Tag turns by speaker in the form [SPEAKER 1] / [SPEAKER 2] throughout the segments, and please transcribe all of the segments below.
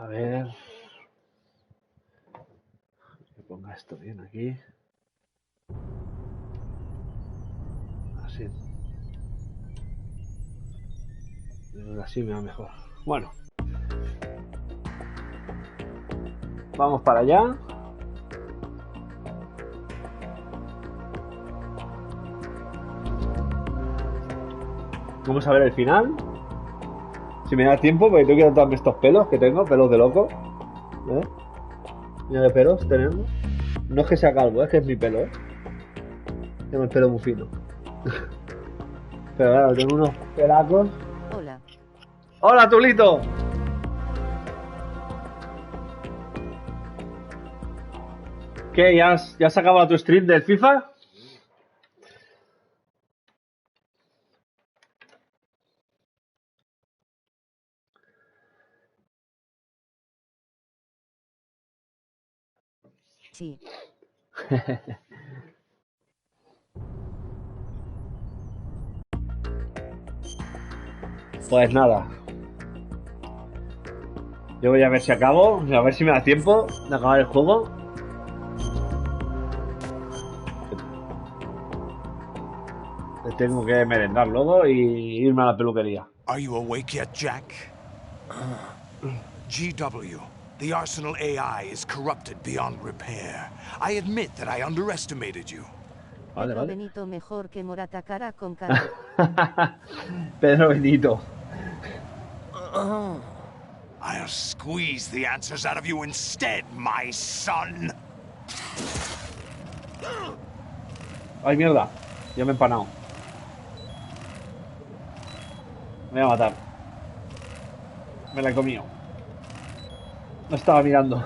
[SPEAKER 1] A ver. Que ponga esto bien aquí. Así. Así me va mejor. Bueno. Vamos para allá. Vamos a ver el final. Si me da tiempo, porque tengo que quitarme estos pelos que tengo, pelos de loco. ¿Eh? Mira qué pelos tenemos. No es que sea calvo, es que es mi pelo, ¿eh? Tengo el pelo muy fino. Pero claro, tengo unos pelacos.
[SPEAKER 2] Hola.
[SPEAKER 1] ¡Hola, Tulito! ¿Qué? ¿Ya has acabado tu stream del FIFA?
[SPEAKER 2] Sí.
[SPEAKER 1] Pues nada. Yo voy a ver si acabo, a ver si me da tiempo de acabar el juego. Tengo que merendar luego y irme a la peluquería.
[SPEAKER 3] Are you awake yet, Jack? GW, the Arsenal AI is corrupted beyond repair. I admit that I underestimated you.
[SPEAKER 1] Vale,
[SPEAKER 2] Pedro
[SPEAKER 1] vale.
[SPEAKER 2] Benito mejor que Morata cara con cara.
[SPEAKER 1] Pedro Benito.
[SPEAKER 3] I'll squeeze the answers out of you instead, my son.
[SPEAKER 1] Ay, mierda. Ya me he empanado. Me voy a matar. Me la he comido. No estaba mirando.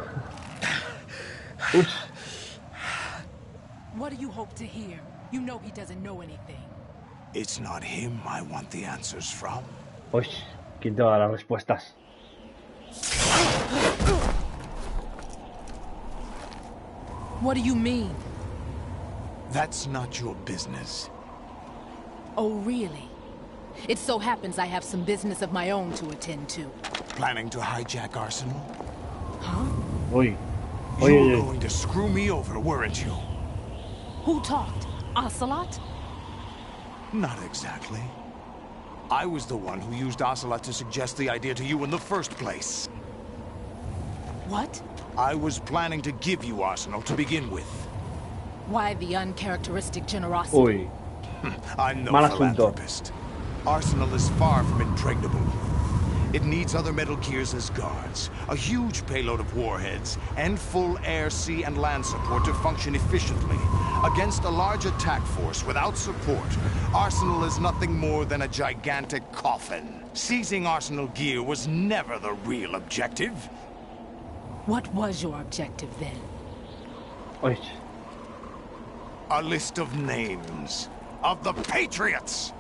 [SPEAKER 1] Ups.
[SPEAKER 4] What do you hope to hear? You know he doesn't know anything.
[SPEAKER 3] It's not him I want the answers from.
[SPEAKER 1] Uy, ¿quién te va a dar las respuestas?
[SPEAKER 4] What do you mean?
[SPEAKER 3] That's not your business.
[SPEAKER 4] Oh, really? It so happens I have some business of my own to attend to.
[SPEAKER 3] Planning to hijack Arsenal?
[SPEAKER 4] Huh?
[SPEAKER 1] Uy.
[SPEAKER 3] You
[SPEAKER 1] Oye,
[SPEAKER 3] were
[SPEAKER 1] oye.
[SPEAKER 3] going to screw me over, weren't you?
[SPEAKER 4] Who talked? Ocelot?
[SPEAKER 3] Not exactly. I was the one who used Ocelot to suggest the idea to you in the first place.
[SPEAKER 4] What?
[SPEAKER 3] I was planning to give you Arsenal to begin with.
[SPEAKER 4] Why the uncharacteristic generosity?
[SPEAKER 1] Uy.
[SPEAKER 3] I'm no
[SPEAKER 1] Mal asunto.
[SPEAKER 3] philanthropist. Arsenal is far from impregnable. It needs other Metal Gears as guards, a huge payload of warheads, and full air, sea, and land support to function efficiently. Against a large attack force without support, Arsenal is nothing more than a gigantic coffin. Seizing Arsenal gear was never the real objective.
[SPEAKER 4] What was your objective then?
[SPEAKER 1] Uy.
[SPEAKER 3] A list of names of the Patriots.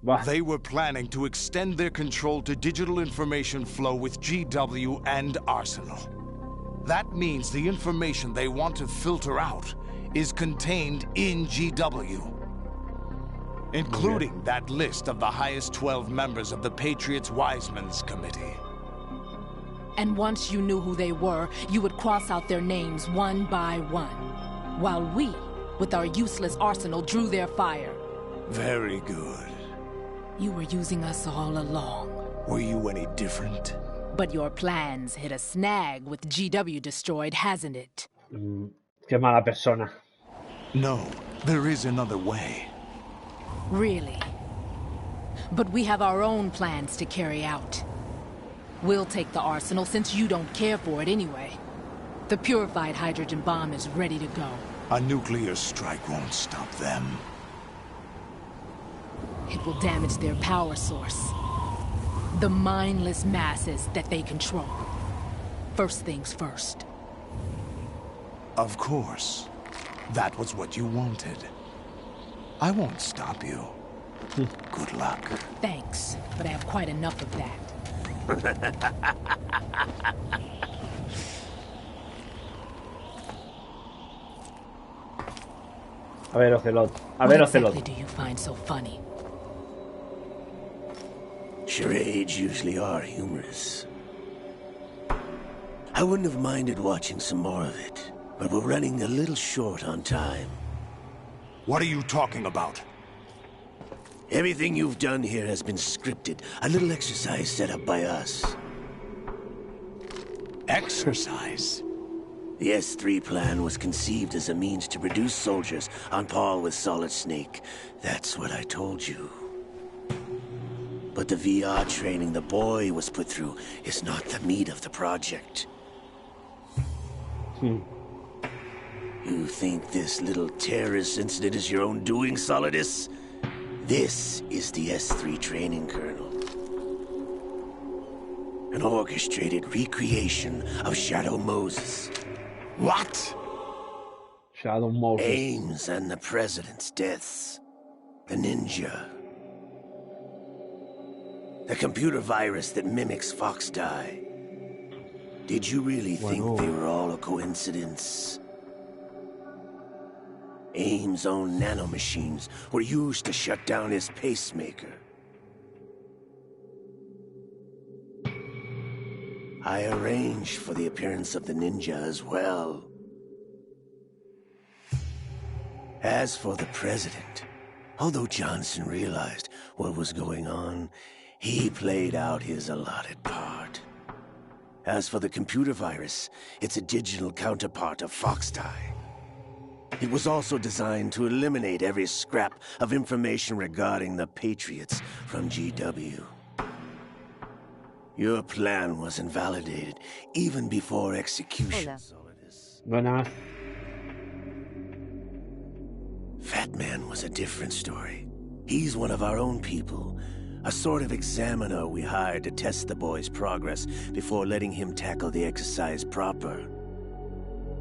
[SPEAKER 1] Bah.
[SPEAKER 3] They were planning to extend their control to digital information flow with GW and Arsenal. That means the information they want to filter out is contained in GW, including that list of the highest 12 members of the Patriots Wiseman's Committee.
[SPEAKER 4] And once you knew who they were, you would cross out their names one by one, while we, with our useless arsenal, drew their fire.
[SPEAKER 3] Very good.
[SPEAKER 4] You were using us all along.
[SPEAKER 3] Were you any different?
[SPEAKER 4] But your plans hit a snag with GW destroyed, hasn't it?
[SPEAKER 1] Qué mala persona.
[SPEAKER 3] No, there is another way.
[SPEAKER 4] Really? But we have our own plans to carry out. We'll take the arsenal since you don't care for it anyway. The purified hydrogen bomb is ready to go.
[SPEAKER 3] A nuclear strike won't stop them.
[SPEAKER 4] It will damage their power source. The mindless masses that they control. First things first.
[SPEAKER 3] Of course. That was what you wanted. I won't stop you. Good luck.
[SPEAKER 4] Thanks, but I have quite enough of that.
[SPEAKER 1] A ver, Ocelot. A
[SPEAKER 4] What
[SPEAKER 1] ver, Ocelot.
[SPEAKER 4] exactly do you find so funny?
[SPEAKER 5] Charades usually are humorous. I wouldn't have minded watching some more of it, but we're running a little short on time.
[SPEAKER 3] What are you talking about?
[SPEAKER 5] Everything you've done here has been scripted. A little exercise set up by us.
[SPEAKER 3] Exercise?
[SPEAKER 5] The S3 plan was conceived as a means to produce soldiers on par with Solid Snake. That's what I told you. But the VR training the boy was put through is not the meat of the project. You think this little terrorist incident is your own doing, Solidus? This is the S3 training kernel. An orchestrated recreation of Shadow Moses.
[SPEAKER 3] What?
[SPEAKER 1] Shadow Moses.
[SPEAKER 5] Ames and the president's deaths. The ninja. The computer virus that mimics Fox Die. Did you really think they were all a coincidence? Ames' own nanomachines were used to shut down his pacemaker. I arranged for the appearance of the ninja as well. As for the president, although Johnson realized what was going on, he played out his allotted part. As for the computer virus, it's a digital counterpart of Fox Die. It was also designed to eliminate every scrap of information regarding the Patriots from GW. Your plan was invalidated even before execution,
[SPEAKER 2] Hola.
[SPEAKER 5] Solidus.
[SPEAKER 1] Buenas.
[SPEAKER 5] Fat Man was a different story. He's one of our own people. A sort of examiner we hired to test the boy's progress before letting him tackle the exercise proper.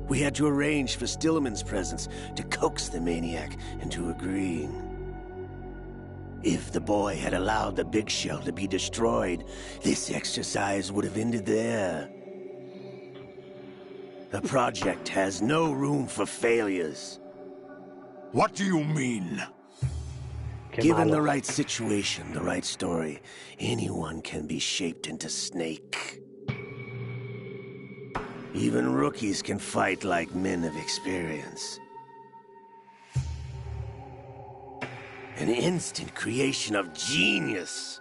[SPEAKER 5] We had to arrange for Stillman's presence to coax the maniac into agreeing. If the boy had allowed the big shell to be destroyed, this exercise would have ended there. The project has no room for failures.
[SPEAKER 3] What do you mean?
[SPEAKER 5] Given the right situation, the right story, anyone can be shaped into Snake. Even rookies can fight like men of experience. An instant creation of genius.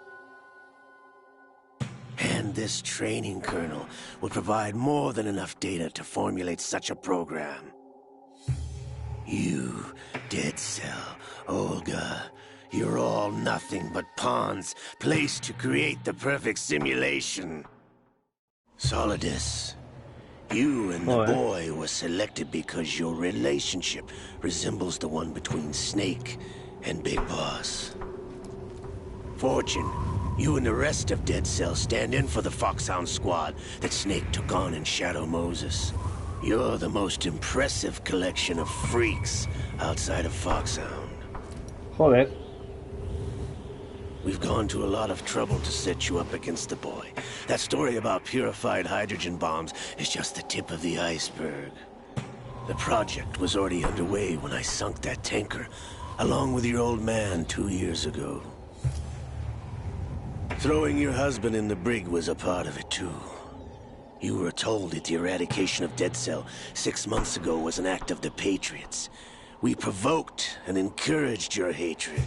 [SPEAKER 5] And this training kernel will provide more than enough data to formulate such a program. You, Dead Cell, Olga, you're all nothing but pawns placed to create the perfect simulation. Solidus, you and the boy were selected because your relationship resembles the one between Snake and Big Boss. Fortune, you and the rest of Dead Cell stand in for the Foxhound squad that Snake took on in Shadow Moses. You're the most impressive collection of freaks outside of Foxhound.
[SPEAKER 1] Joder.
[SPEAKER 5] We've gone to a lot of trouble to set you up against the boy. That story about purified hydrogen bombs is just the tip of the iceberg. The project was already underway when I sunk that tanker, along with your old man 2 years ago. Throwing your husband in the brig was a part of it too. You were told that the eradication of Dead Cell 6 months ago was an act of the Patriots. We provoked and encouraged your hatred.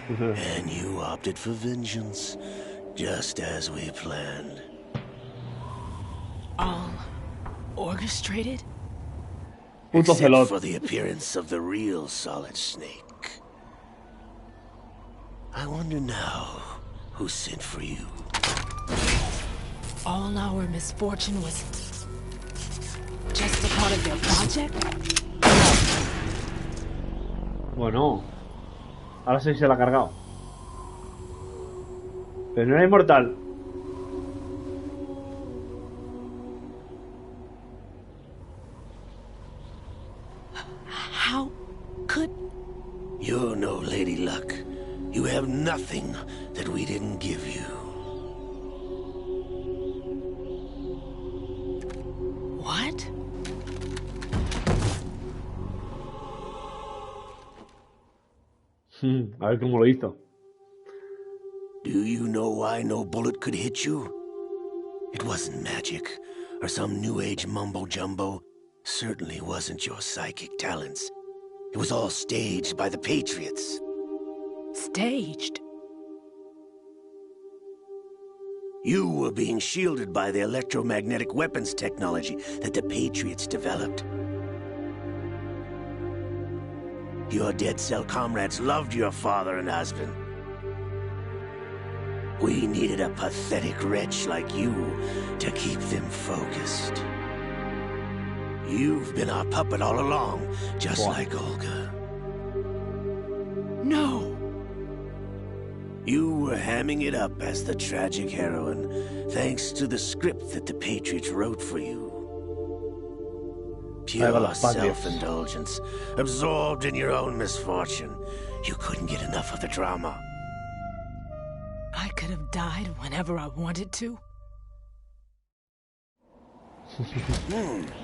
[SPEAKER 5] And you opted for vengeance, just as we planned.
[SPEAKER 4] All orchestrated?
[SPEAKER 1] Puto
[SPEAKER 5] Except
[SPEAKER 1] celot.
[SPEAKER 5] for the appearance of the real Solid Snake. I wonder now who sent for you.
[SPEAKER 4] All our misfortune was just a part of their project?
[SPEAKER 1] Bueno. Ahora sí se la ha cargado. Pero no era inmortal.
[SPEAKER 4] How could...
[SPEAKER 5] You're no Lady Luck. You have nothing that we didn't give you.
[SPEAKER 4] What?
[SPEAKER 1] A ver cómo lo hizo.
[SPEAKER 5] Do Do you know why no bullet could hit you? It wasn't magic, or some new age mumbo-jumbo. Certainly wasn't your psychic talents. It was all staged by the Patriots.
[SPEAKER 4] Staged?
[SPEAKER 5] You were being shielded by the electromagnetic weapons technology that the Patriots developed. Your dead cell comrades loved your father and husband. We needed a pathetic wretch like you to keep them focused. You've been our puppet all along, just like Olga.
[SPEAKER 4] No!
[SPEAKER 5] You were hamming it up as the tragic heroine, thanks to the script that the Patriots wrote for you. Pure self-indulgence, absorbed in your own misfortune. You couldn't get enough of the drama.
[SPEAKER 4] I could have died whenever I wanted to.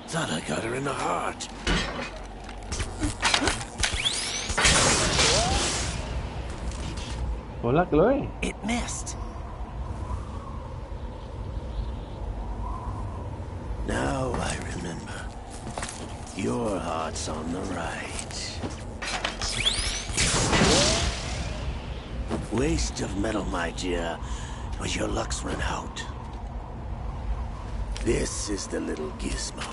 [SPEAKER 5] Thought I got her in the heart.
[SPEAKER 1] Hola, Chloe.
[SPEAKER 5] It missed. Now I remember. Your heart's on the right. Waste of metal, my dear, but your luck's run out. This is the little gizmo.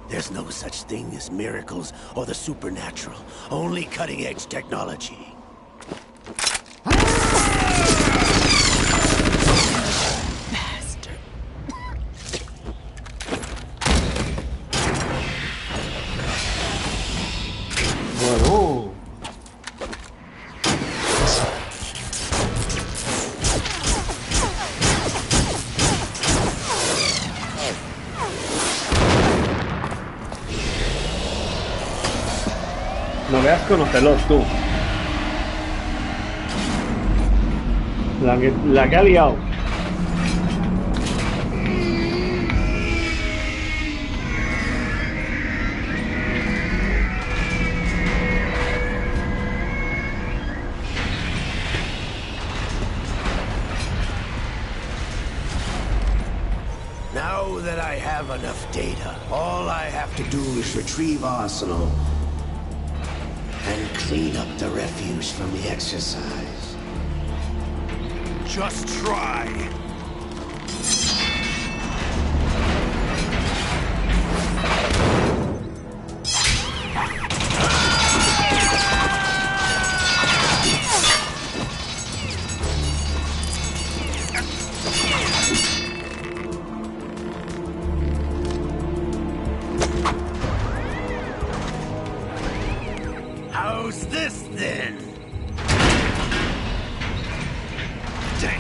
[SPEAKER 5] There's no such thing as miracles or the supernatural, only cutting-edge technology.
[SPEAKER 4] Bastard.
[SPEAKER 1] Bueno. No veas conocerlos tú. La que ha liado.
[SPEAKER 5] Now that I have enough data, all I have to do is retrieve Arsenal and clean up the refuse from the exercise.
[SPEAKER 3] Just try.
[SPEAKER 5] How's this then?
[SPEAKER 3] Damn.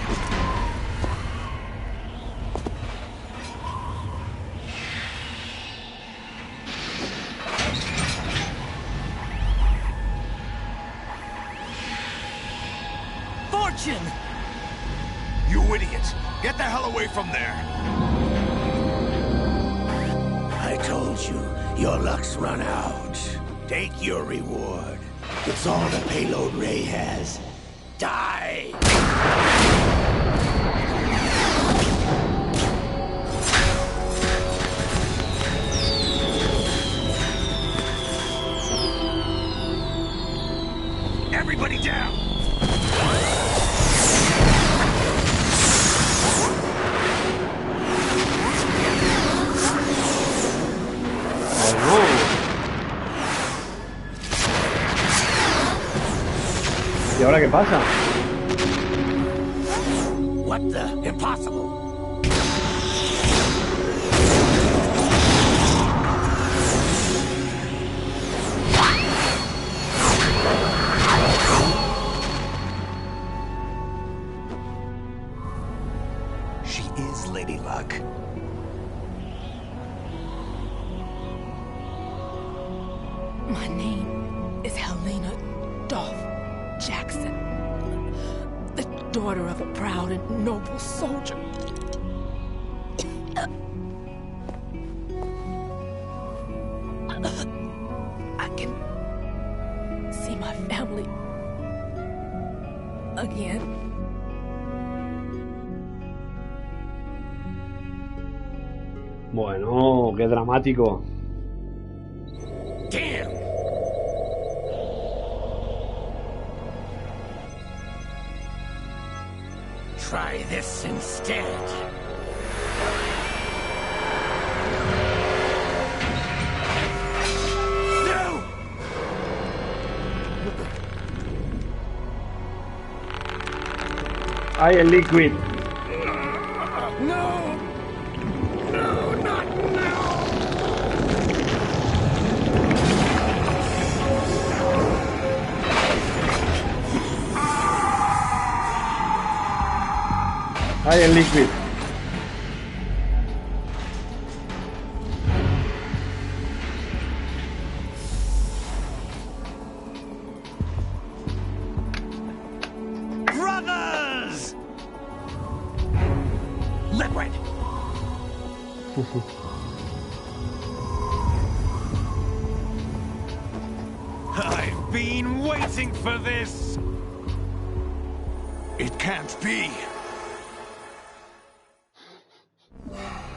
[SPEAKER 5] Fortune!
[SPEAKER 3] You idiot! Get the hell away from there!
[SPEAKER 5] I told you, your luck's run out. Take your reward. It's all the payload Ray has. Die!
[SPEAKER 3] Everybody down!
[SPEAKER 1] ¿Y ahora qué pasa?
[SPEAKER 5] What the? Impossible!
[SPEAKER 3] She is Lady Luck.
[SPEAKER 4] My name is Helena Dolph Jackson, the daughter of a proud and noble soldier. I can see my family again.
[SPEAKER 1] Bueno, qué dramático.
[SPEAKER 5] Damn! Try this instead. No!
[SPEAKER 1] ¡Ay, el liquid!
[SPEAKER 5] No! No, not now!
[SPEAKER 1] ¡Ay, el liquid!
[SPEAKER 5] Brothers! Liquid! I've been waiting for this!
[SPEAKER 3] It can't be.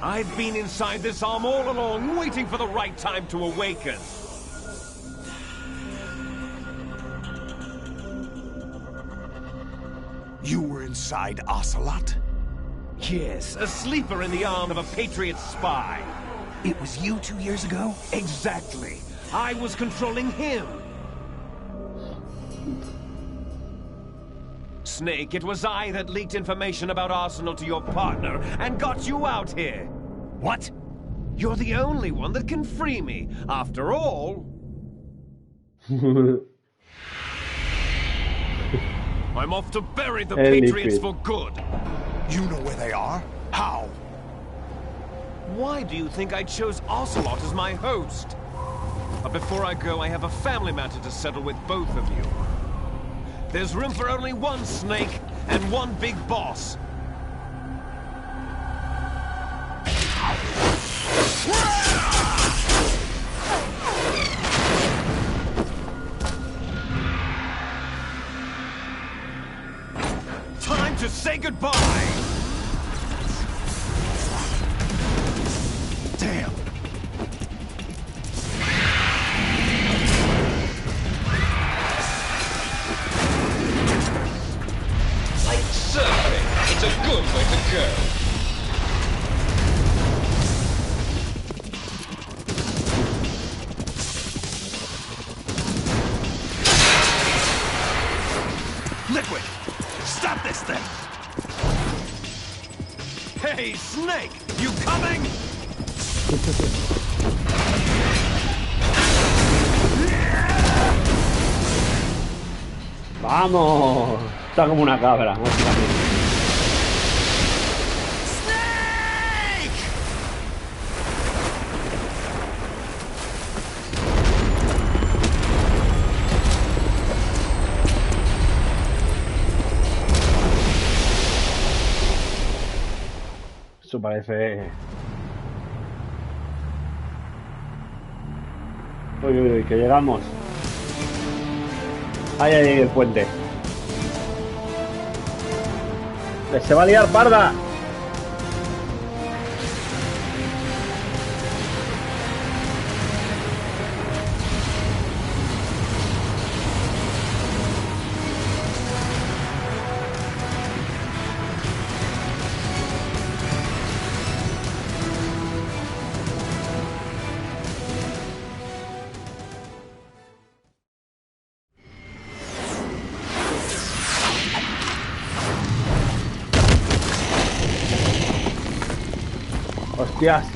[SPEAKER 5] I've been inside this arm all along, waiting for the right time to awaken.
[SPEAKER 3] You were inside Ocelot?
[SPEAKER 5] Yes, a sleeper in the arm of a Patriots spy.
[SPEAKER 3] It was you 2 years ago?
[SPEAKER 5] Exactly. I was controlling him. Snake, it was I that leaked information about Arsenal to your partner and got you out here.
[SPEAKER 3] What?
[SPEAKER 5] You're the only one that can free me. After all... I'm off to bury the Patriots for good.
[SPEAKER 3] You know where they are? How?
[SPEAKER 5] Why do you think I chose Ocelot as my host? But before I go, I have a family matter to settle with both of you. There's room for only one Snake and one big boss. Time to say goodbye!
[SPEAKER 3] Damn.
[SPEAKER 6] Like surfing, it's a good way to go.
[SPEAKER 3] Liquid! Stop this thing!
[SPEAKER 5] Hey, Snake! You coming?
[SPEAKER 1] ¡Vamos! Está como una cabra, básicamente.
[SPEAKER 5] Snake!
[SPEAKER 1] Eso parece... Uy, uy, uy, que llegamos. Ahí, ahí, el puente. ¡Que se va a liar parda! ¡Hostias!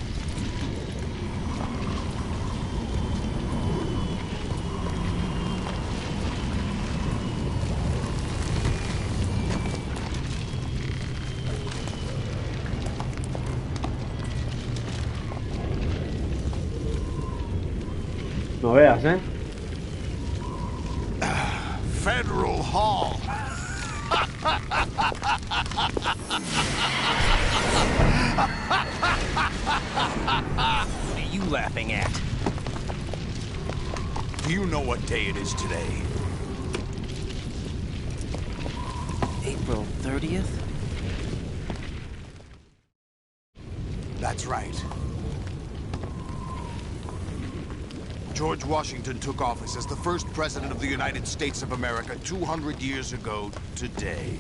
[SPEAKER 1] No veas, ¿eh?
[SPEAKER 3] Federal Hall.
[SPEAKER 5] What are you laughing at?
[SPEAKER 3] Do you know what day it is today?
[SPEAKER 7] April 30th?
[SPEAKER 3] That's right. George Washington took office as the first president of the United States of America 200 years ago today.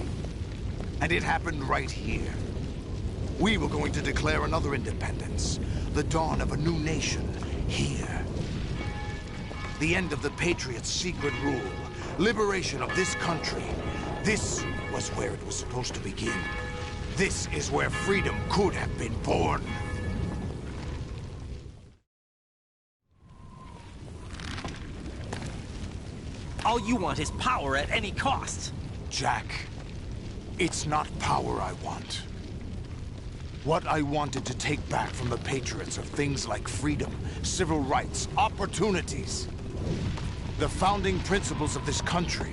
[SPEAKER 3] And it happened right here. We were going to declare another independence, the dawn of a new nation, here. The end of the Patriots' secret rule, liberation of this country. This was where it was supposed to begin. This is where freedom could have been born.
[SPEAKER 8] All you want is power at any cost.
[SPEAKER 3] Jack, it's not power I want. What I wanted to take back from the Patriots are things like freedom, civil rights, opportunities. The founding principles of this country.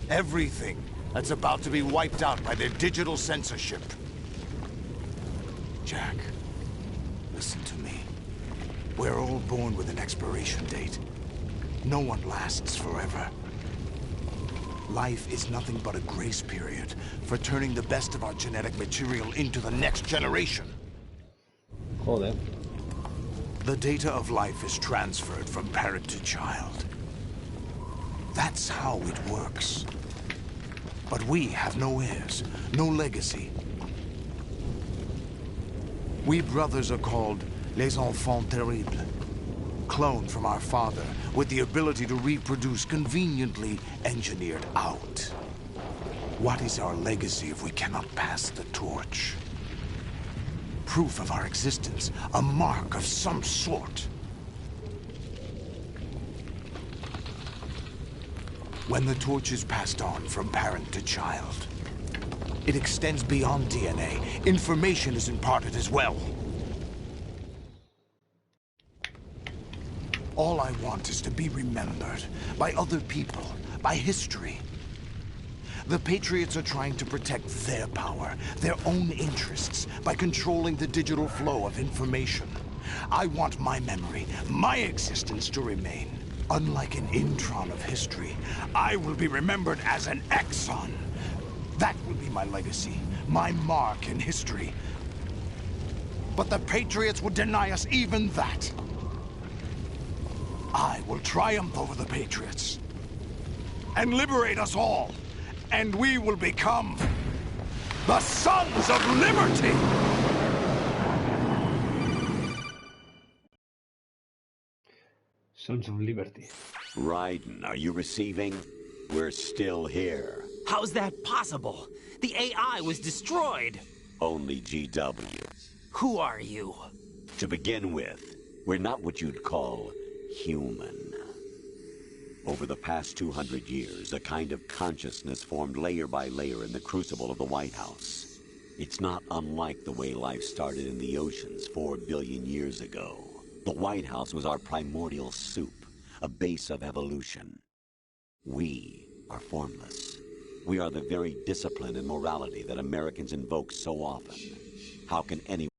[SPEAKER 3] Everything that's about to be wiped out by their digital censorship. Jack, listen to me. We're all born with an expiration date. No one lasts forever. Life is nothing but a grace period for turning the best of our genetic material into the next generation.
[SPEAKER 1] Joder.
[SPEAKER 3] The data of life is transferred from parent to child. That's how it works. But we have no heirs, no legacy. We brothers are called les enfants terribles. Cloned from our father, with the ability to reproduce conveniently engineered out. What is our legacy if we cannot pass the torch? Proof of our existence, a mark of some sort. When the torch is passed on from parent to child, it extends beyond DNA. Information is imparted as well. All I want is to be remembered by other people, by history. The Patriots are trying to protect their power, their own interests, by controlling the digital flow of information. I want my memory, my existence to remain. Unlike an intron of history, I will be remembered as an exon. That will be my legacy, my mark in history. But the Patriots would deny us even that. I will triumph over the Patriots and liberate us all, and we will become the Sons of Liberty!
[SPEAKER 1] Sons of Liberty.
[SPEAKER 9] Raiden, are you receiving? We're still here.
[SPEAKER 8] How's that possible? The AI was destroyed.
[SPEAKER 9] Only GW.
[SPEAKER 8] Who are you?
[SPEAKER 9] To begin with, we're not what you'd call human. Over the past 200 years, a kind of consciousness formed layer by layer in the crucible of the White House. It's not unlike the way life started in the oceans 4 billion years ago. The White House was our primordial soup, a base of evolution. We are formless. We are the very discipline and morality that Americans invoke so often. How can anyone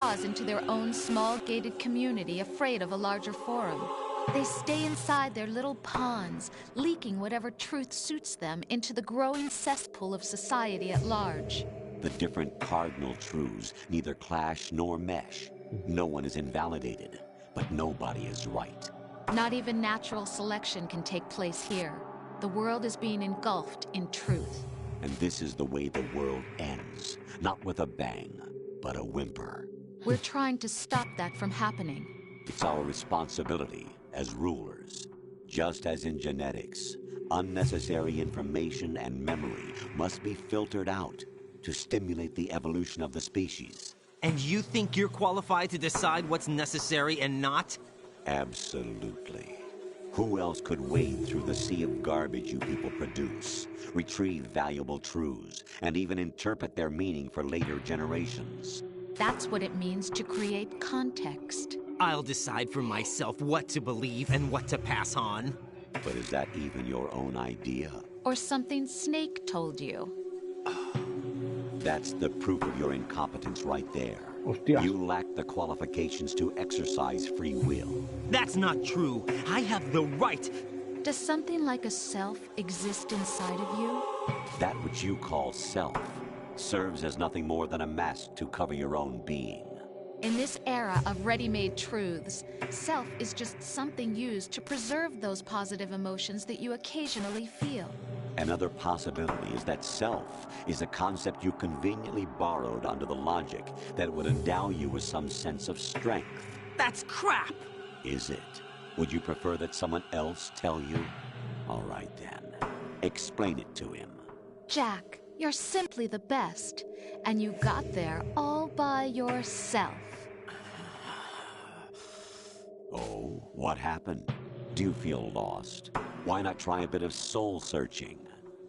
[SPEAKER 10] into their own small gated community, afraid of a larger forum. They stay inside their little ponds, leaking whatever truth suits them into the growing cesspool of society at large.
[SPEAKER 9] The different cardinal truths neither clash nor mesh. No one is invalidated, but nobody is right.
[SPEAKER 10] Not even natural selection can take place here. The world is being engulfed in truth.
[SPEAKER 9] And this is the way the world ends. Not with a bang, but a whimper.
[SPEAKER 10] We're trying to stop that from happening.
[SPEAKER 9] It's our responsibility as rulers. Just as in genetics, unnecessary information and memory must be filtered out to stimulate the evolution of the species.
[SPEAKER 8] And you think you're qualified to decide what's necessary and not?
[SPEAKER 9] Absolutely. Who else could wade through the sea of garbage you people produce, retrieve valuable truths, and even interpret their meaning for later generations?
[SPEAKER 10] That's what it means to create context.
[SPEAKER 8] I'll decide for myself what to believe and what to pass on.
[SPEAKER 9] But is that even your own idea?
[SPEAKER 10] Or something Snake told you?
[SPEAKER 9] That's the proof of your incompetence right there.
[SPEAKER 1] Hostia.
[SPEAKER 9] You lack the qualifications to exercise free will.
[SPEAKER 8] That's not true. I have the right.
[SPEAKER 10] Does something like a self exist inside of you?
[SPEAKER 9] That which you call self serves as nothing more than a mask to cover your own being.
[SPEAKER 10] In this era of ready-made truths, self is just something used to preserve those positive emotions that you occasionally feel.
[SPEAKER 9] Another possibility is that self is a concept you conveniently borrowed under the logic that would endow you with some sense of strength.
[SPEAKER 8] That's crap!
[SPEAKER 9] Is it? Would you prefer that someone else tell you? All right then. Explain it to him.
[SPEAKER 10] Jack, you're simply the best, and you got there all by yourself.
[SPEAKER 9] Oh, what happened? Do you feel lost? Why not try a bit of soul searching?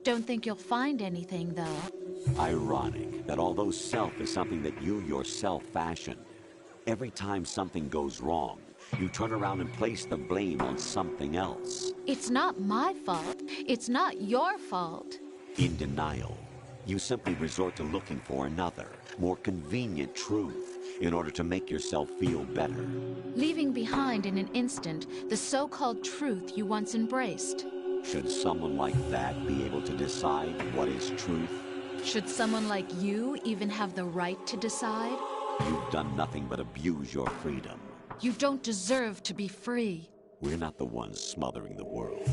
[SPEAKER 10] Don't think you'll find anything, though.
[SPEAKER 9] Ironic that although self is something that you yourself fashioned, every time something goes wrong, you turn around and place the blame on something else.
[SPEAKER 10] It's not my fault. It's not your fault.
[SPEAKER 9] In denial, you simply resort to looking for another, more convenient truth in order to make yourself feel better.
[SPEAKER 10] Leaving behind in an instant the so-called truth you once embraced.
[SPEAKER 9] Should someone like that be able to decide what is truth?
[SPEAKER 10] Should someone like you even have the right to decide?
[SPEAKER 9] You've done nothing but abuse your freedom.
[SPEAKER 10] You don't deserve to be free.
[SPEAKER 9] We're not the ones smothering the world.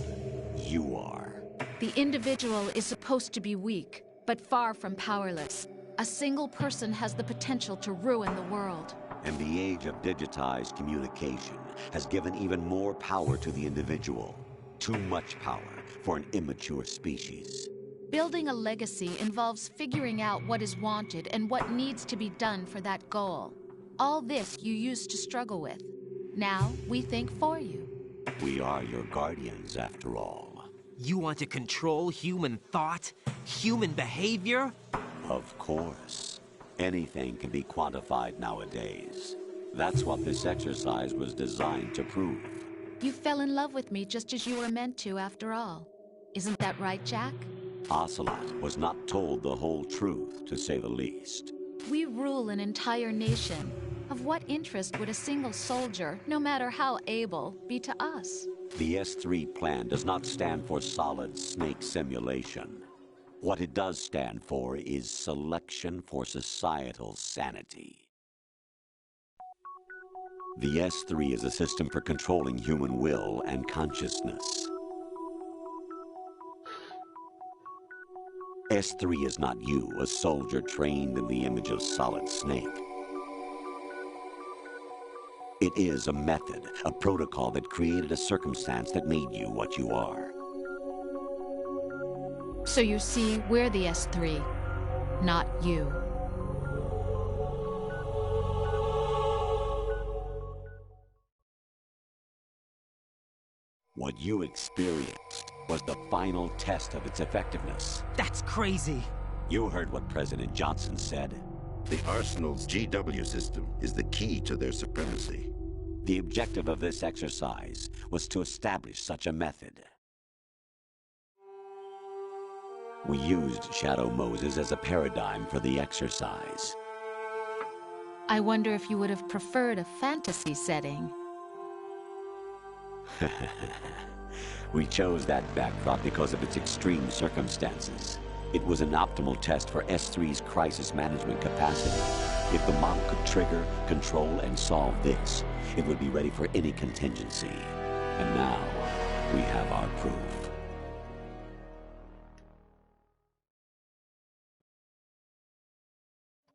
[SPEAKER 9] You are.
[SPEAKER 10] The individual is supposed to be weak, but far from powerless. A single person has the potential to ruin the world.
[SPEAKER 9] And the age of digitized communication has given even more power to the individual. Too much power for an immature species.
[SPEAKER 10] Building a legacy involves figuring out what is wanted and what needs to be done for that goal. All this you used to struggle with. Now we think for you.
[SPEAKER 9] We are your guardians, after all.
[SPEAKER 8] You want to control human thought? Human behavior?
[SPEAKER 9] Of course. Anything can be quantified nowadays. That's what this exercise was designed to prove.
[SPEAKER 10] You fell in love with me just as you were meant to, after all. Isn't that right, Jack?
[SPEAKER 9] Ocelot was not told the whole truth, to say the least.
[SPEAKER 10] We rule an entire nation. Of what interest would a single soldier, no matter how able, be to us?
[SPEAKER 9] The S3 plan does not stand for solid snake simulation. What it does stand for is selection for societal sanity. The S3 is a system for controlling human will and consciousness. S3 is not you, a soldier trained in the image of Solid Snake. It is a method, a protocol that created a circumstance that made you what you are.
[SPEAKER 10] So you see, we're the S3, not you.
[SPEAKER 9] What you experienced was the final test of its effectiveness.
[SPEAKER 8] That's crazy.
[SPEAKER 9] You heard what President Johnson said.
[SPEAKER 11] The Arsenal's GW system is the key to their supremacy.
[SPEAKER 9] The objective of this exercise was to establish such a method. We used Shadow Moses as a paradigm for the exercise.
[SPEAKER 10] I wonder if you would have preferred a fantasy setting.
[SPEAKER 9] We chose that backdrop because of its extreme circumstances. It was an optimal test for S3's crisis management capacity. If the model could trigger, control, and solve this, it would be ready for any contingency. And now, we have our proof.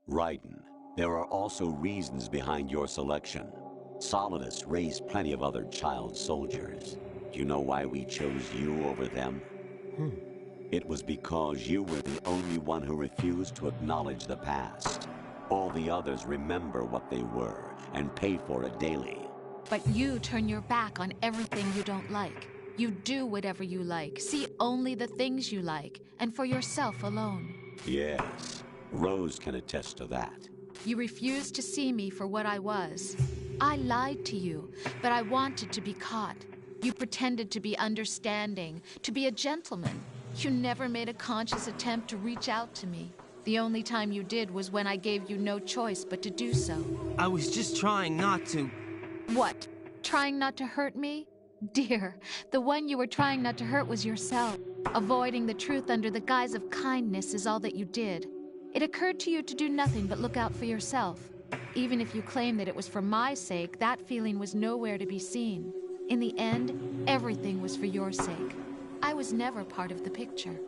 [SPEAKER 9] Raiden, there are also reasons behind your selection. Solidus raised plenty of other child soldiers. Do you know why we chose you over them? It was because you were the only one who refused to acknowledge the past. All the others remember what they were and pay for it daily.
[SPEAKER 10] But you turn your back on everything you don't like. You do whatever you like, see only the things you like, and for yourself alone.
[SPEAKER 9] Yes, Rose can attest to that.
[SPEAKER 10] You refused to see me for what I was. I lied to you, but I wanted to be caught. You pretended to be understanding, to be a gentleman. You never made a conscious attempt to reach out to me. The only time you did was when I gave you no choice but to do so.
[SPEAKER 8] I was just trying not to...
[SPEAKER 10] What? Trying not to hurt me? Dear, the one you were trying not to hurt was yourself. Avoiding the truth under the guise of kindness is all that you did. It occurred to you to do nothing but look out for yourself. Even if you claim that it was for my sake, that feeling was nowhere to be seen. In the end, everything was for your sake. I was never part of the picture.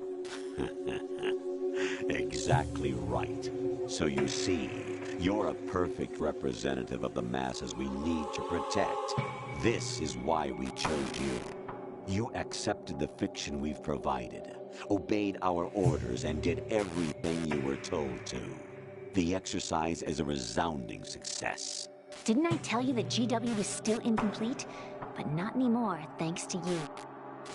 [SPEAKER 9] Exactly right. So you see, you're a perfect representative of the masses we need to protect. This is why we chose you. You accepted the fiction we've provided, obeyed our orders, and did everything you were told to. The exercise is a resounding success.
[SPEAKER 12] Didn't I tell you that GW was still incomplete? But not anymore, thanks to you.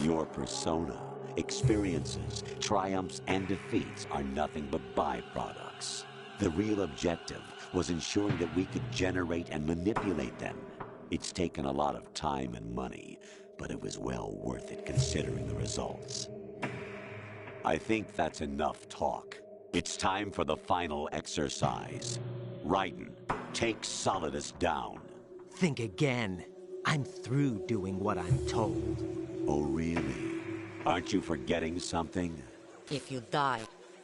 [SPEAKER 9] Your persona, experiences, triumphs, and defeats are nothing but byproducts. The real objective was ensuring that we could generate and manipulate them. It's taken a lot of time and money, but it was well worth it considering the results. I think that's enough talk. It's time for the final exercise. Raiden, take Solidus down.
[SPEAKER 8] Think again. I'm through doing what I'm told.
[SPEAKER 9] Oh, really? Aren't you forgetting something?
[SPEAKER 13] If you die,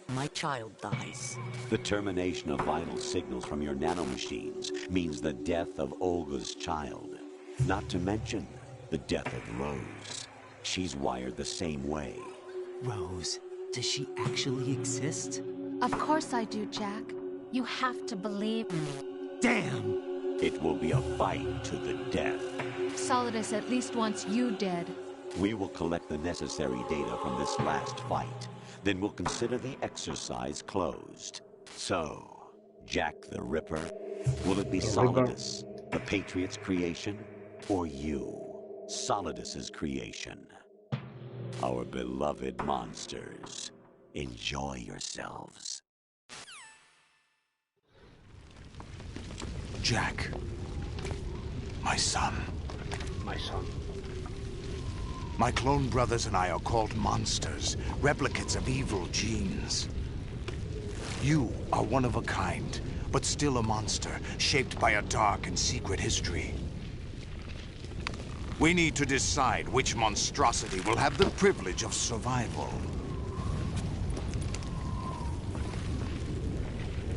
[SPEAKER 13] my child dies.
[SPEAKER 9] The termination of vital signals from your nanomachines means the death of Olga's child. Not to mention the death of Rose. She's wired the same way.
[SPEAKER 8] Rose, does she actually exist?
[SPEAKER 10] Of course I do, Jack. You have to believe me.
[SPEAKER 8] Damn!
[SPEAKER 9] It will be a fight to the death.
[SPEAKER 10] Solidus at least wants you dead.
[SPEAKER 9] We will collect the necessary data from this last fight. Then we'll consider the exercise closed. So, Jack the Ripper, will it be Solidus, the Patriots' creation, or you, Solidus's creation? Our beloved monsters, enjoy yourselves.
[SPEAKER 3] Jack, my son.
[SPEAKER 1] My son.
[SPEAKER 3] My clone brothers and I are called monsters, replicates of evil genes. You are one of a kind, but still a monster, shaped by a dark and secret history. We need to decide which monstrosity will have the privilege of survival.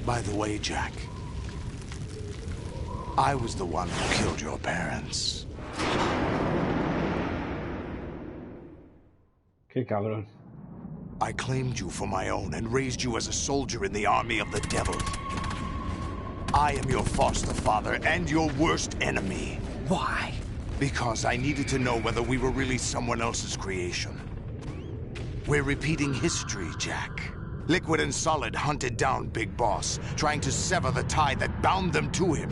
[SPEAKER 3] By the way, Jack, I was the one who killed your parents.
[SPEAKER 1] Qué cabrón.
[SPEAKER 3] I claimed you for my own and raised you as a soldier in the army of the devil. I am your foster father and your worst enemy.
[SPEAKER 8] Why?
[SPEAKER 3] Because I needed to know whether we were really someone else's creation. We're repeating history, Jack. Liquid and Solid hunted down Big Boss, trying to sever the tie that bound them to him.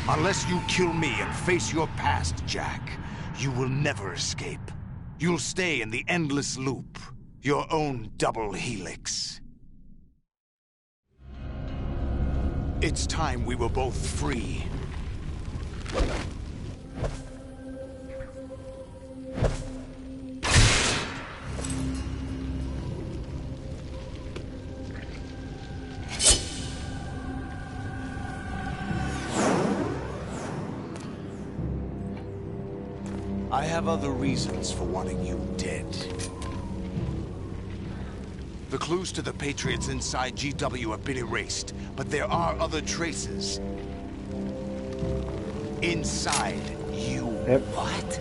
[SPEAKER 3] Unless you kill me and face your past, Jack, you will never escape. You'll stay in the endless loop, your own double helix. It's time we were both free. I have other reasons for wanting you dead. The clues to the Patriots inside GW have been erased, but there are other traces. Inside you.
[SPEAKER 1] What?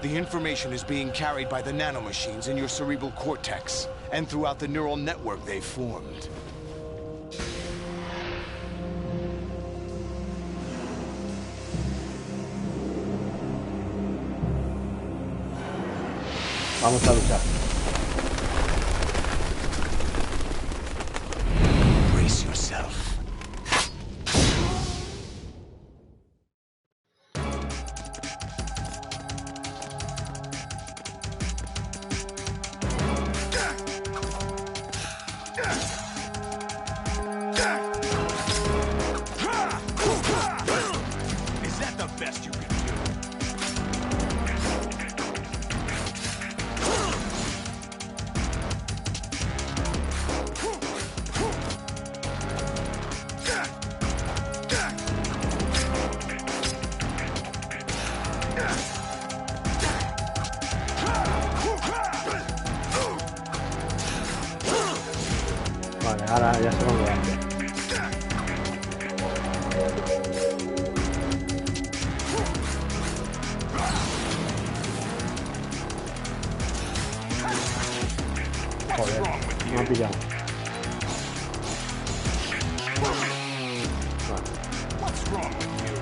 [SPEAKER 3] The information is being carried by the nanomachines in your cerebral cortex, and throughout the neural network they've formed.
[SPEAKER 1] Vamos a luchar.
[SPEAKER 3] Brace yourself. Is that the best you can do?
[SPEAKER 1] Vale, ahora ya se lo voy a hacer. Joder, me ha pillado.
[SPEAKER 3] What's wrong with you?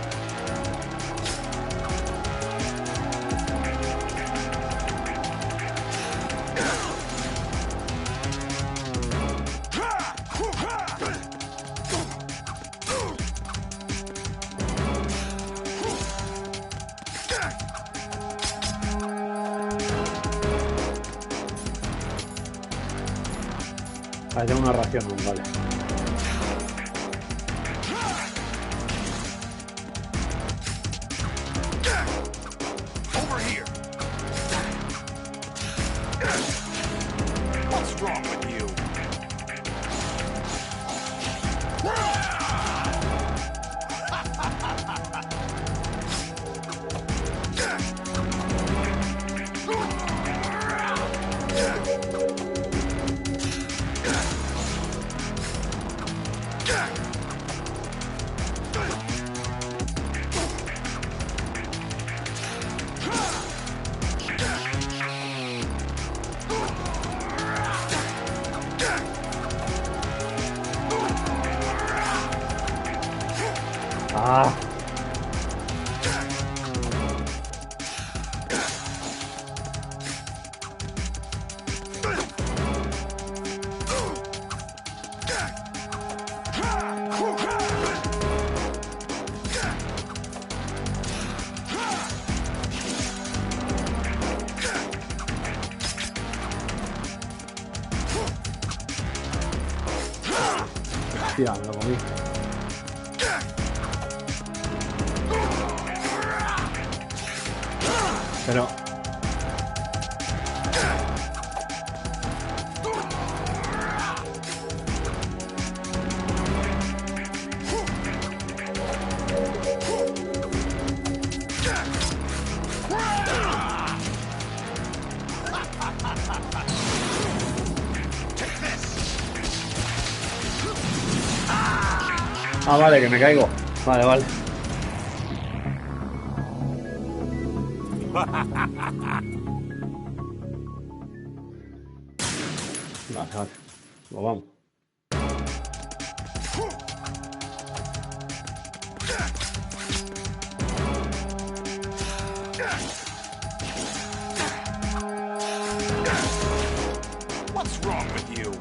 [SPEAKER 1] Ahí tengo una ración, vale.
[SPEAKER 3] Over here. What's wrong with you?
[SPEAKER 1] Ah. Hostia, me lo comí. Pero... Ah, vale, que me caigo. Vale, vale. Vale, vale. Lo vamos.
[SPEAKER 3] What's wrong with you?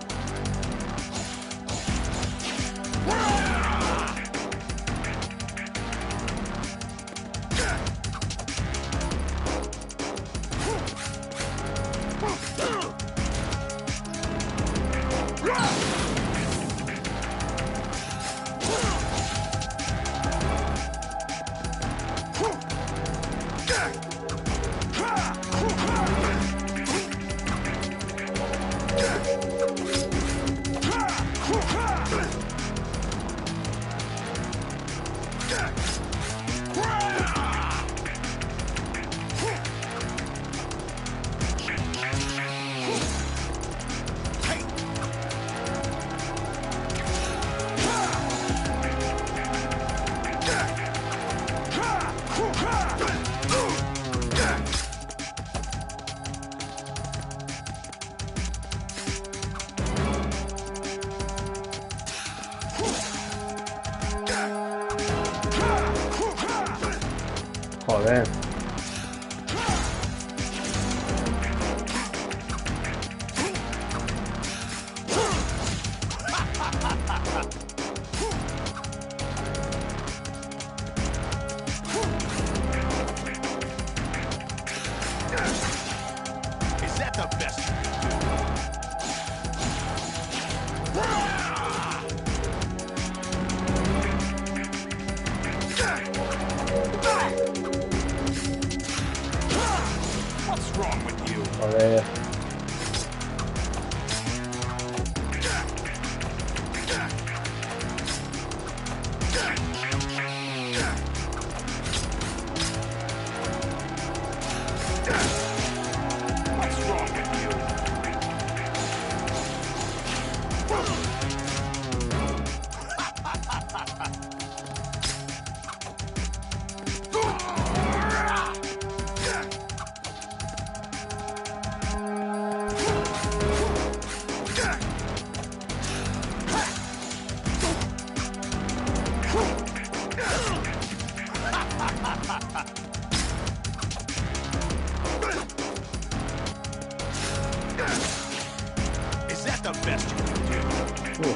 [SPEAKER 1] Joder. Joder.
[SPEAKER 3] Is that the best you can do?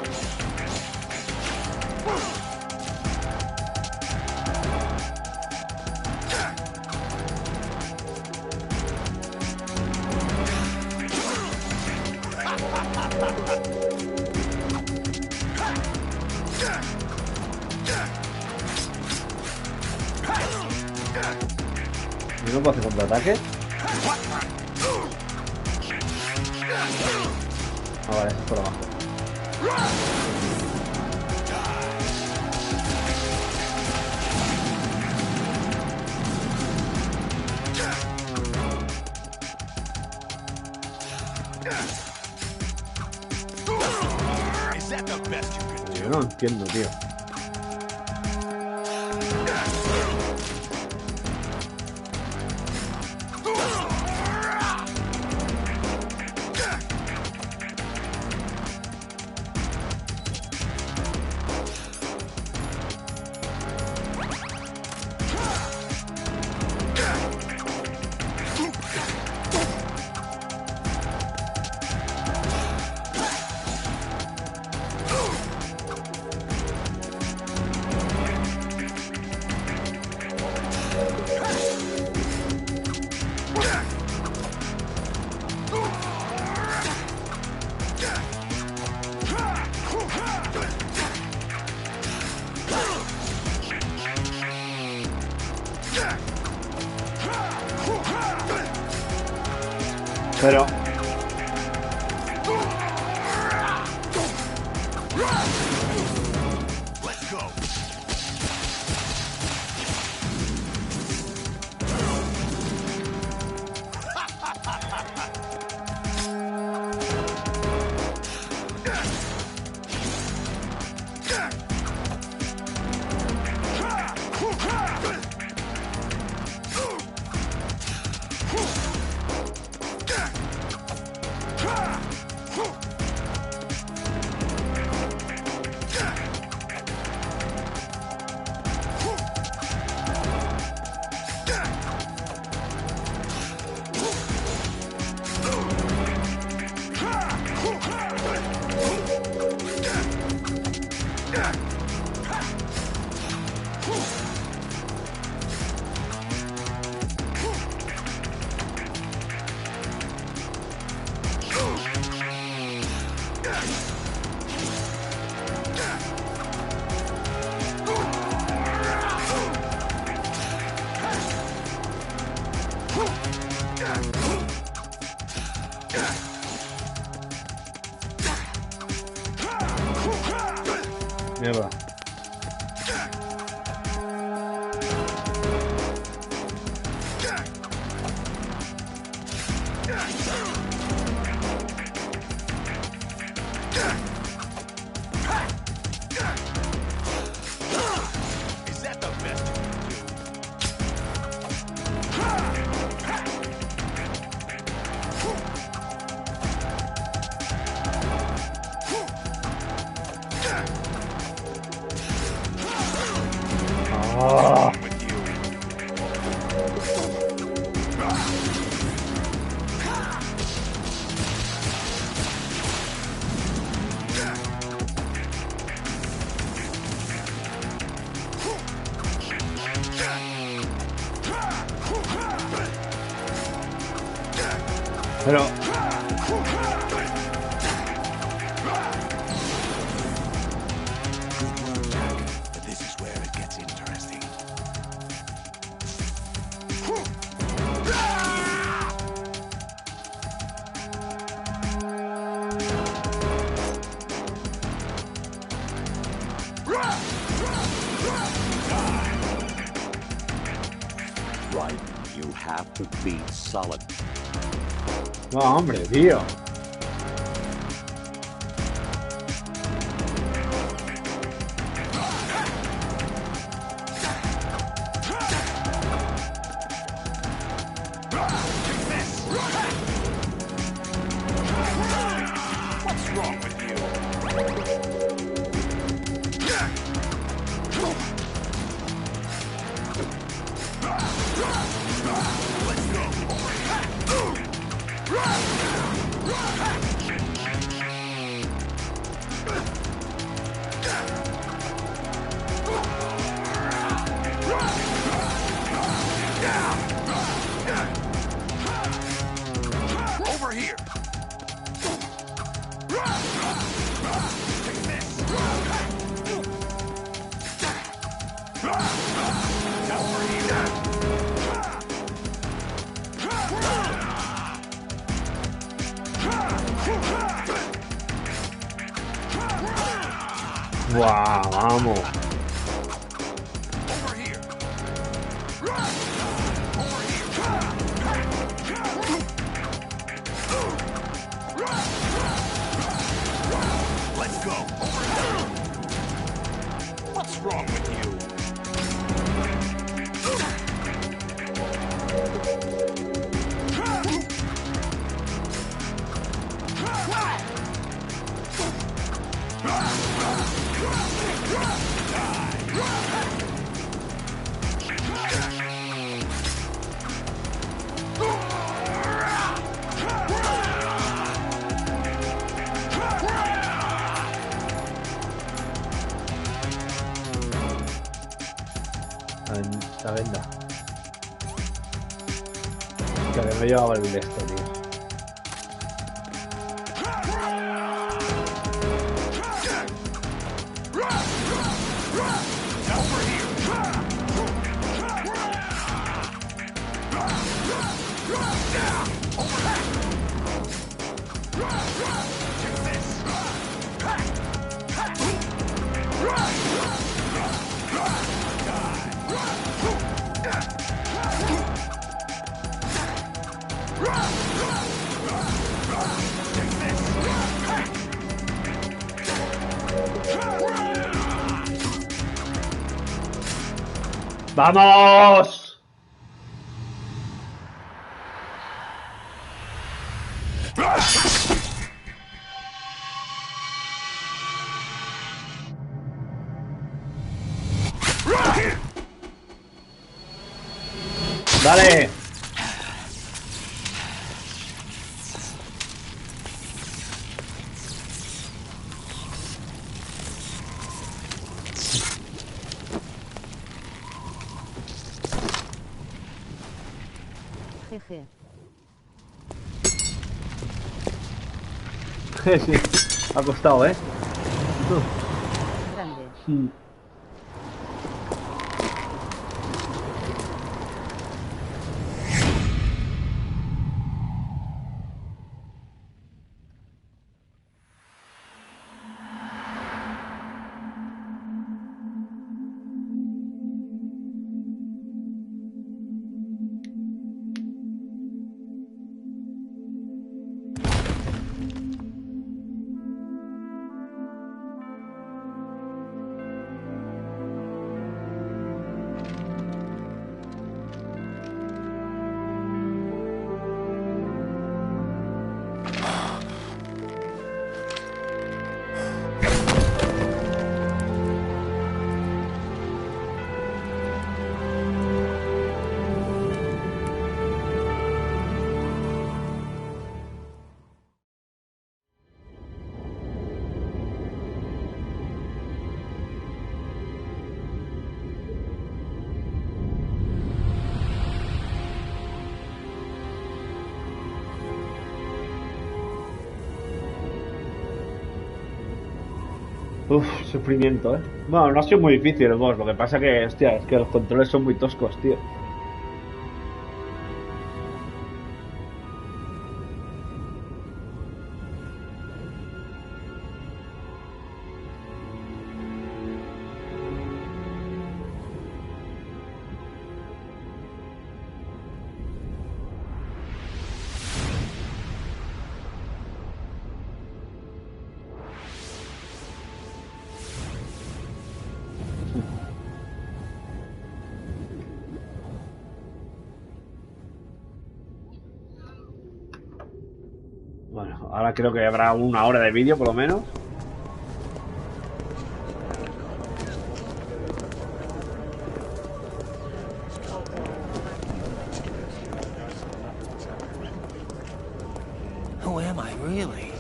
[SPEAKER 1] ¿Y no puedo hacer contraataque? Ah, vale, eso es por abajo. Yo no entiendo, tío. Pero... Mierda. Pero...
[SPEAKER 3] This is where it gets interesting.
[SPEAKER 9] Right, you have to beat Solid.
[SPEAKER 1] No, hombre, tío.
[SPEAKER 3] What's wrong with you? Let's go. Over here.
[SPEAKER 1] Buah, vamos.
[SPEAKER 3] Over here. Let's go. Over here. What's wrong with you?
[SPEAKER 1] La venda. Que no llevaba el de esto, tío. ¡Vamos! ¡Dale!
[SPEAKER 2] Jeje.
[SPEAKER 1] Sí, ha costado, ¿eh?
[SPEAKER 2] Grande.
[SPEAKER 1] Uf, sufrimiento, Bueno, no ha sido muy difícil el boss. Lo que pasa que, hostia, es que los controles son muy toscos, tío. Bueno, ahora creo que habrá una hora de vídeo por lo menos.
[SPEAKER 14] Who am I, really?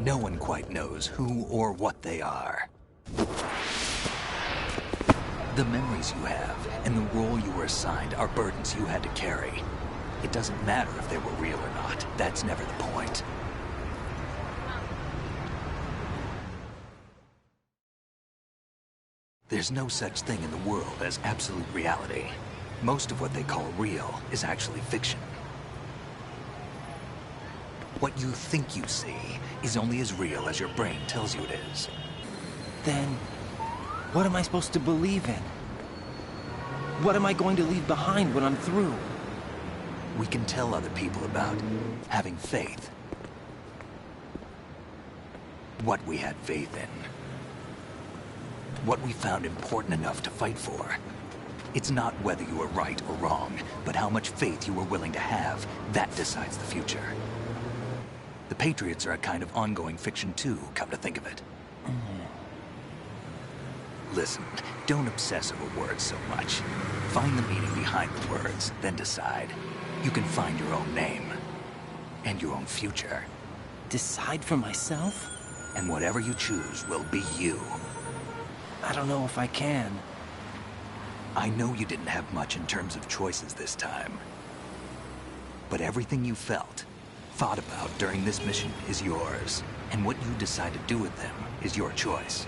[SPEAKER 15] No one quite knows who or what they are. The memories you have and the role you were assigned are burdens you had to carry. It doesn't matter if they were real or not. That's never the point. There's no such thing in the world as absolute reality. Most of what they call real is actually fiction. What you think you see is only as real as your brain tells you it is.
[SPEAKER 14] Then, what am I supposed to believe in? What am I going to leave behind when I'm through?
[SPEAKER 15] We can tell other people about having faith. What we had faith in. What we found important enough to fight for. It's not whether you were right or wrong, but how much faith you were willing to have. That decides the future. The Patriots are a kind of ongoing fiction too, come to think of it. Listen, don't obsess over words so much. Find the meaning behind the words, then decide. You can find your own name. And your own future.
[SPEAKER 14] Decide for myself?
[SPEAKER 15] And whatever you choose will be you.
[SPEAKER 14] I don't know if I can.
[SPEAKER 15] I know you didn't have much in terms of choices this time. But everything you felt, thought about during this mission is yours. And what you decide to do with them is your choice.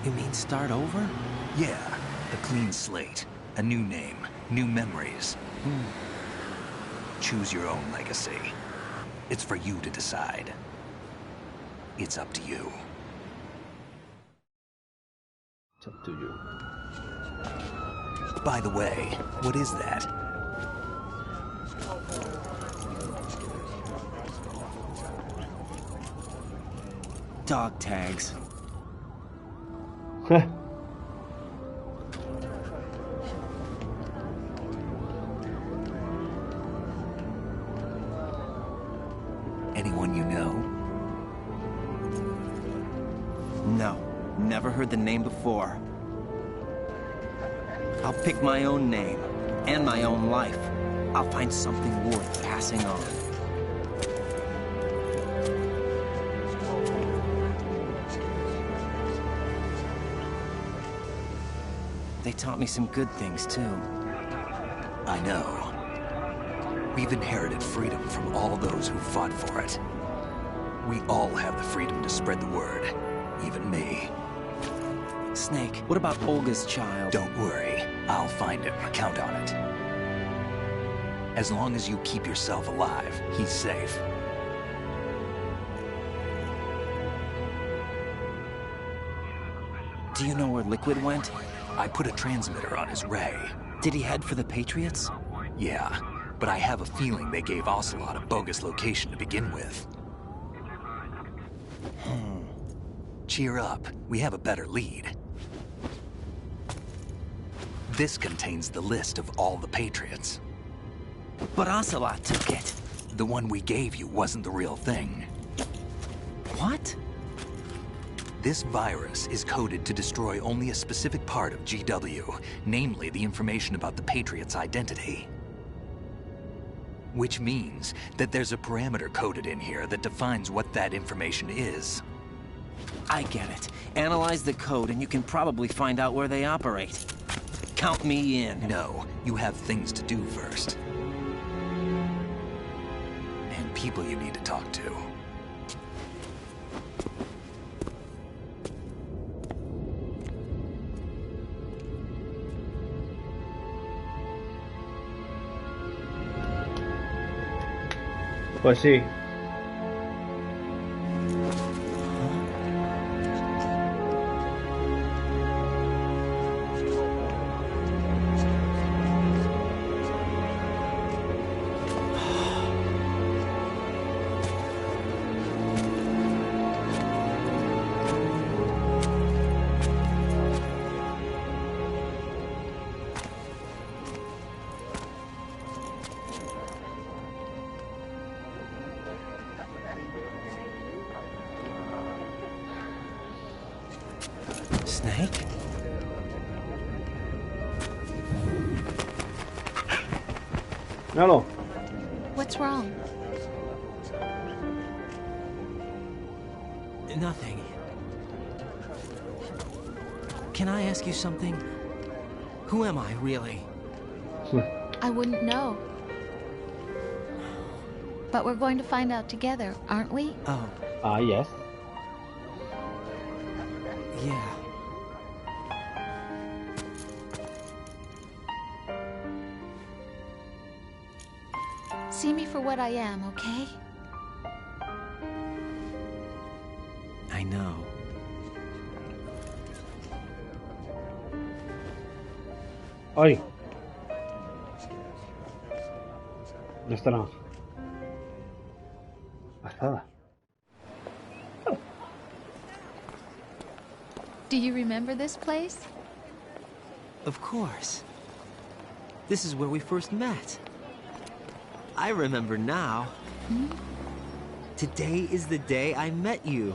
[SPEAKER 14] You mean start over?
[SPEAKER 15] Yeah, a clean slate, a new name, new memories. Choose your own legacy. It's for you to decide. It's up to you.
[SPEAKER 1] It's up to you.
[SPEAKER 15] By the way, what is that?
[SPEAKER 14] Dog tags.
[SPEAKER 15] Anyone you know?
[SPEAKER 14] No, never heard the name before. I'll pick my own name, and my own life. I'll find something worth passing on. They taught me some good things, too.
[SPEAKER 15] I know. We've inherited freedom from all those who fought for it. We all have the freedom to spread the word, even me.
[SPEAKER 14] Snake, what about Olga's child?
[SPEAKER 15] Don't worry, I'll find him, count on it. As long as you keep yourself alive, he's safe.
[SPEAKER 14] Do you know where Liquid went?
[SPEAKER 15] I put a transmitter on his ray.
[SPEAKER 14] Did he head for the Patriots?
[SPEAKER 15] Yeah, but I have a feeling they gave Ocelot a bogus location to begin with. Cheer up, we have a better lead. This contains the list of all the Patriots.
[SPEAKER 14] But Ocelot took it.
[SPEAKER 15] The one we gave you wasn't the real thing.
[SPEAKER 14] What?
[SPEAKER 15] This virus is coded to destroy only a specific part of GW, namely the information about the Patriots' identity. Which means that there's a parameter coded in here that defines what that information is.
[SPEAKER 14] I get it. Analyze the code and you can probably find out where they operate. Count me in.
[SPEAKER 15] No, you have things to do first. And people you need to talk to.
[SPEAKER 1] Pues sí.
[SPEAKER 14] Snake?
[SPEAKER 1] Míralo.
[SPEAKER 10] What's wrong?
[SPEAKER 14] Nothing. Can I ask you something? Who am I, really?
[SPEAKER 10] I wouldn't know. But we're going to find out together, aren't we?
[SPEAKER 14] Oh.
[SPEAKER 1] Yes.
[SPEAKER 14] Yeah.
[SPEAKER 10] See me for what I am, okay?
[SPEAKER 14] I know.
[SPEAKER 1] Ay. No está nada. Pasada.
[SPEAKER 10] Do you remember this place?
[SPEAKER 8] Of course. This is where we first met. I remember now.
[SPEAKER 10] Hmm?
[SPEAKER 8] Today is the day I met you.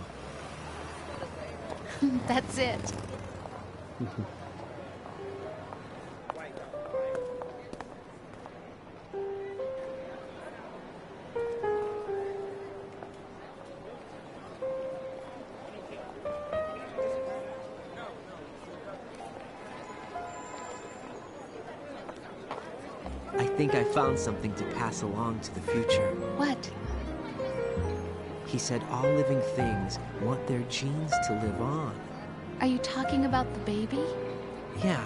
[SPEAKER 10] That's it.
[SPEAKER 8] I think I found something to pass along to the future.
[SPEAKER 10] What?
[SPEAKER 8] He said all living things want their genes to live on.
[SPEAKER 10] Are you talking about the baby?
[SPEAKER 8] Yeah.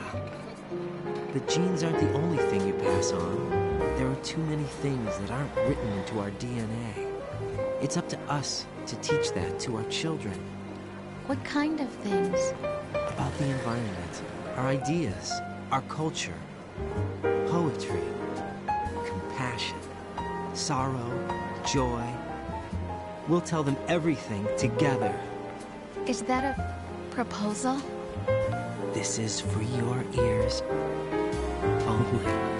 [SPEAKER 8] The genes aren't the only thing you pass on. There are too many things that aren't written into our DNA. It's up to us to teach that to our children.
[SPEAKER 10] What kind of things?
[SPEAKER 8] About the environment, our ideas, our culture, poetry, compassion, sorrow, joy. We'll tell them everything together.
[SPEAKER 10] Is that a proposal?
[SPEAKER 8] This is for your ears only.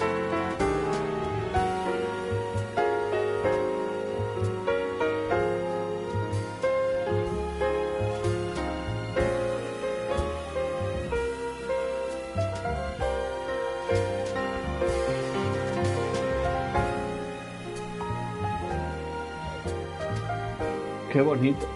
[SPEAKER 1] Qué bonito.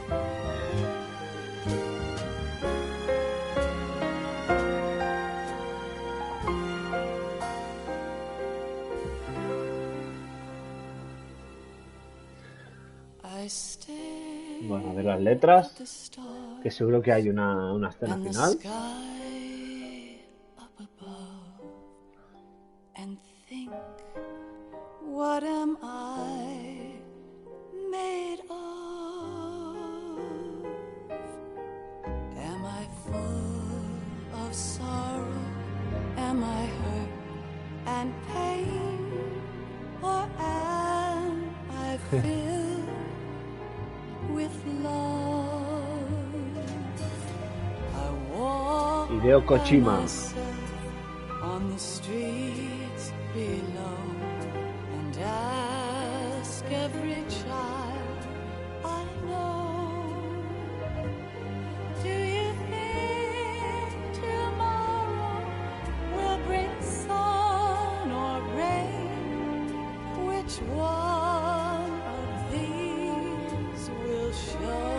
[SPEAKER 1] Bueno, a ver las letras, que seguro que hay una escena final.
[SPEAKER 16] What am I made of? Am I full of sorrow? Am I hurt and pain? Or am I filled with love? I walk
[SPEAKER 1] Hideo Kojima.
[SPEAKER 16] on the streets below and ask every child I know, do you think tomorrow will bring sun or rain? Which one of these will show?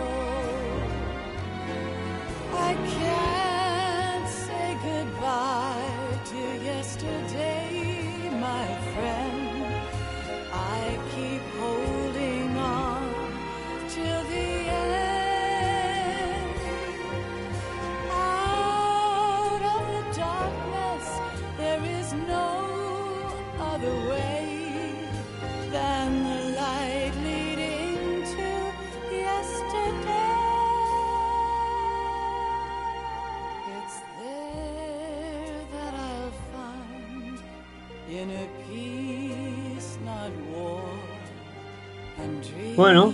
[SPEAKER 16] I can't say goodbye to yesterday, my friend. I keep holding on. in a peace, not war, and dreams
[SPEAKER 1] Bueno.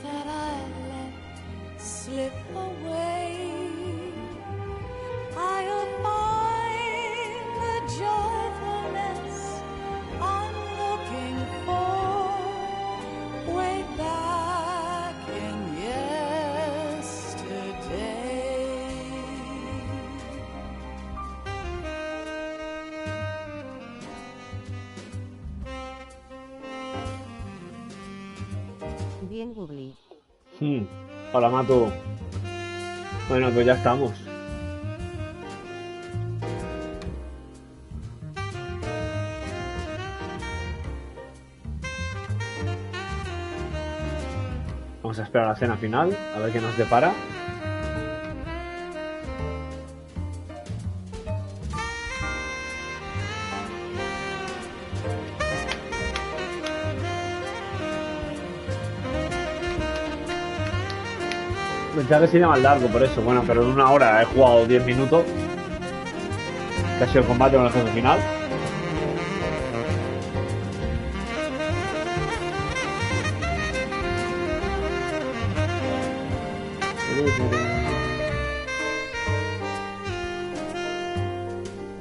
[SPEAKER 16] that I let slip away. I'll find the joyfulness I'm looking for way back in yesterday.
[SPEAKER 2] Bien, Googly.
[SPEAKER 1] Hola, Matu. Bueno, pues ya estamos. Vamos a esperar a la cena final, a ver qué nos depara. Pensaba que sería más largo, por eso. Bueno, pero en una hora he jugado 10 minutos. Que ha sido el combate con el jefe final.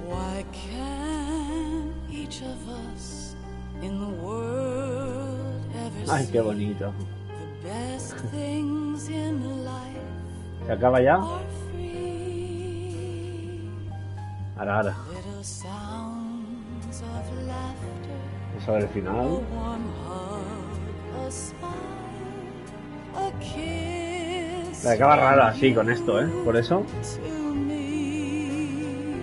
[SPEAKER 16] Why can't each of us in the world ever
[SPEAKER 1] Ay, qué
[SPEAKER 16] see
[SPEAKER 1] bonito.
[SPEAKER 16] the best things in life
[SPEAKER 1] ¿Se acaba ya?
[SPEAKER 16] are free?
[SPEAKER 1] Ahora.
[SPEAKER 16] Little sounds of laughter,
[SPEAKER 1] Vamos a ver el
[SPEAKER 16] a
[SPEAKER 1] final.
[SPEAKER 16] warm hug, a smile, a kiss.
[SPEAKER 1] Se acaba rara así con esto, ¿eh? Por eso.
[SPEAKER 16] To me,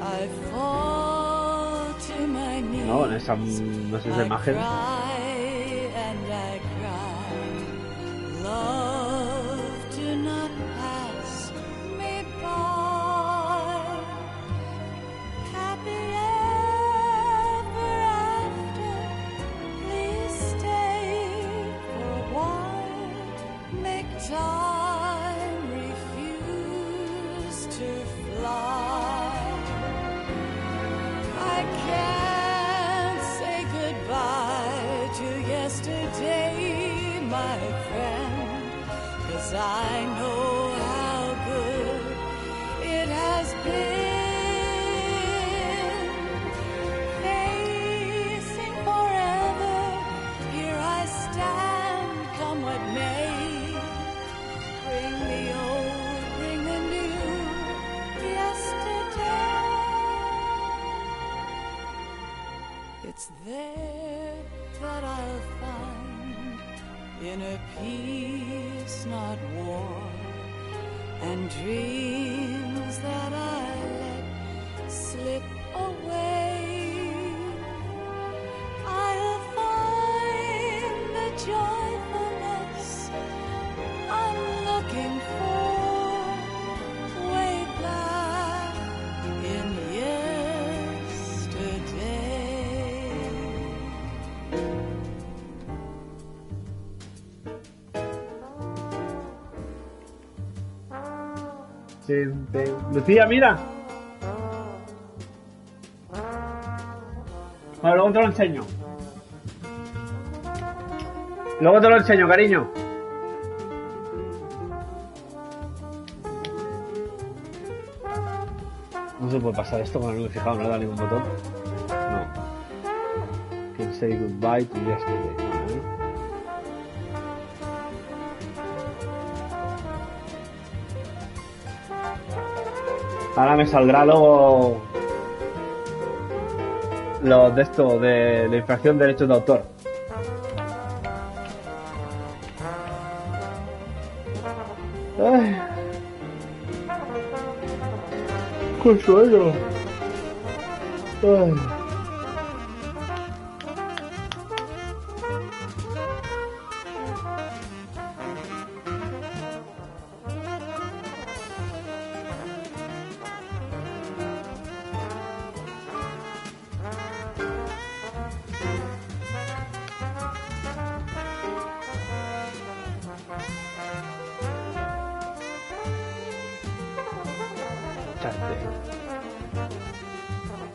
[SPEAKER 16] I fall to my knees.
[SPEAKER 1] No, en esa, no sé esa imagen.
[SPEAKER 16] I cry and I cry. Love, do not pass me by. Happy ever after. Please stay for a while. Make time refuse to fly. I can't say goodbye to yesterday, my friend, 'cause I know how good it has been. Facing forever, here I stand, come what may. Bring the old, bring the new, yesterday. It's there that I'll find, in a peace, not war, and dreams that I let slip away. I'll find the joyfulness I'm looking for way back in yesterday.
[SPEAKER 1] Lucía, mira. Bueno, luego te lo enseño. Luego te lo enseño, cariño. No se puede pasar esto con el fijado, no le da ningún botón. No. Can say goodbye to yesterday. Vale. Ahora me saldrá luego los de esto, de la infracción de derechos de autor. Ay. ¡Qué sueño! Ay.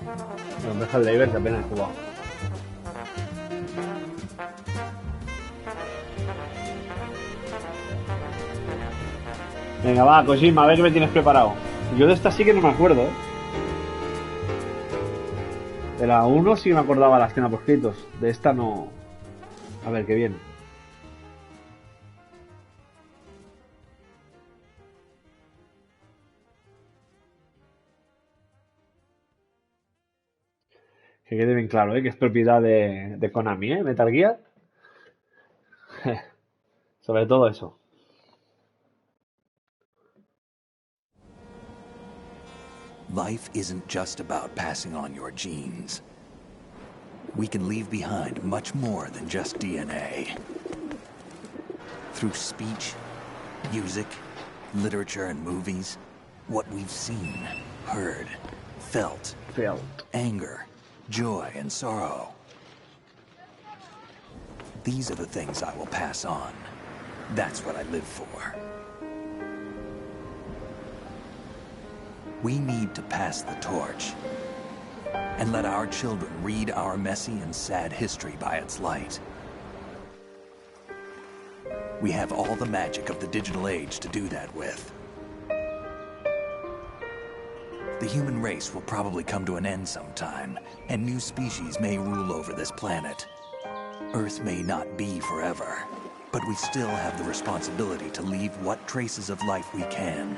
[SPEAKER 1] Bueno, deja el Leiber que apenas he jugado. Venga, va, Kojima, a ver qué me tienes preparado. Yo de esta sí que no me acuerdo, ¿eh? De la 1 sí que me acordaba la escena por escritos. De esta no... A ver, qué bien. Que quede bien claro, ¿eh? Que es propiedad de Konami, ¿eh? Metal Gear. Sobre todo eso.
[SPEAKER 15] Life isn't just about passing on your genes. We can leave behind much more than just DNA. Through speech, music, literature, and movies, what we've seen, heard, felt, anger, joy, and sorrow. These are the things I will pass on. That's what I live for. We need to pass the torch and let our children read our messy and sad history by its light. We have all the magic of the digital age to do that with. The human race will probably come to an end sometime, and new species may rule over this planet. Earth may not be forever, but we still have the responsibility to leave what traces of life we can.